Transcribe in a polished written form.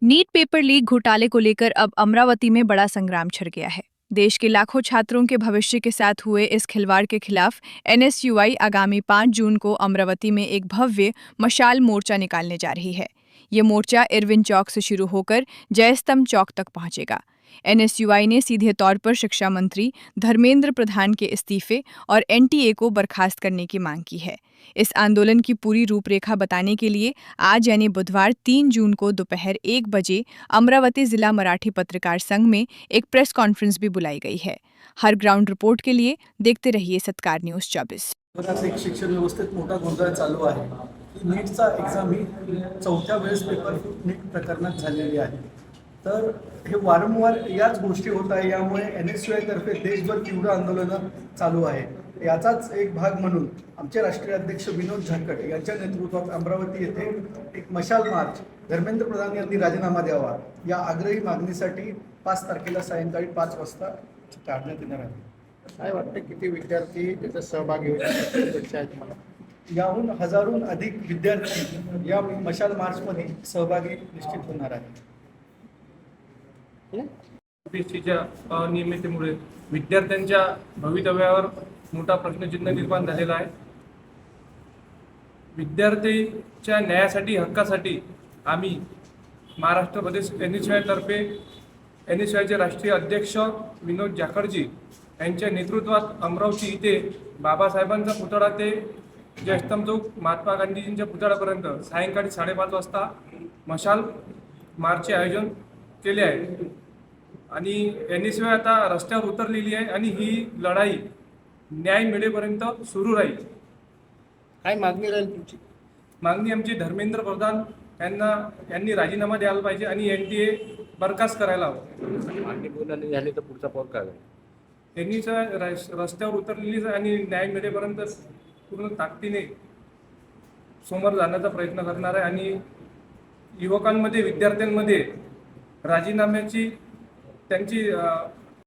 नीट paper leak घोटाले को लेकर अब अमरावती में बड़ा संग्राम छिड़ गया है। देश के लाखों छात्रों के भविष्य के साथ हुए इस खिलवाड़ के खिलाफ एनएसयूआई आगामी 5 जून को अमरावती में एक भव्य मशाल मोर्चा निकालने जा रही है। ये मोर्चा इरविन चौक से शुरू होकर जयस्तंभ चौक तक पहुंचेगा। एनएसयूआई ने सीधे तौर पर शिक्षा मंत्री धर्मेंद्र प्रधान के इस्तीफे और एनटीए को बर्खास्त करने की मांग की है। इस आंदोलन की पूरी रूपरेखा बताने के लिए आज यानी बुधवार 3 जून को दोपहर 1 बजे अमरावती जिला मराठी पत्रकार संघ में एक प्रेस कॉन्फ्रेंस भी बुलाई गई है। हर ग्राउंड रिपोर्ट के लिए देखते रहिए सत्कार न्यूज 24। एक शिक्षण व्यवस्थेत मोठा गोंधळ चालू आहे की नीटचा एक्झाम ही चौथ्या वेळेस पेपर नीट प्रकरणात झालेली आहे। तर हे वारंवार याच गोष्टी होत आहे, यामुळे एनएसयूआय तर्फे देशभर तीव्र आंदोलनं चालू आहे। याचाच एक भाग म्हणून आमचे राष्ट्रीय अध्यक्ष विनोद झारखड यांच्या नेतृत्वात अमरावती येथे एक मशाल मार्च धर्मेंद्र प्रधान यांनी राजीनामा द्यावा या आग्रही मागणीसाठी 5 तारखेला सायंकाळी 5 वाजता काढण्यात येणार आहे। काय वाटतं किती विद्यार्थी त्याचा सहभागी होईल? याहून हजारोहून अधिक विद्यार्थी या मशाल मार्चमध्ये सहभागी निश्चित होणार आहेत। पीसीच्या अनियमिततेमुळे विद्यार्थ्यांच्या भवितव्यावर मोठा प्रश्नचिन्ह निर्माण झालेला आहे। विद्यार्थ्यांच्या न्यायासाठी हक्कासाठी आम्ही महाराष्ट्र प्रदेश एनएसयूआय तर्फे एनएसयूआयचे राष्ट्रीय अध्यक्ष विनोद झाखडजी यांच्या नेतृत्वात अमरावती इथे बाबासाहेबांचा पुतळा ते जयस्तंभ चौक महात्मा गांधीजींच्या पुतळ्यापर्यंत सायंकाळी 5:30 वाजता मशाल मार्चचे आयोजन केले आहे आणि एनएसयूआय आता रस्त्यावर उतरलेली आहे आणि ही लढाई न्याय मिळेपर्यंत सुरू राहील। काय मागणी राहील तुमची? मागणी आमची धर्मेंद्र प्रधान यांनी राजीनामा द्यायला पाहिजे आणि एनटीए बरखास्त करायला हवं। मागणी पूर्ण नाही झाली तर पुढचा पाऊल काय होईल? एनएसयूआय रस्त्यावर उतरलेलीच आणि न्याय मिळेपर्यंत पूर्ण ताकदीने समोर जाण्याचा प्रयत्न करणार आहे आणि युवकांमध्ये विद्यार्थ्यांमध्ये राजीनाम्याची त्यांची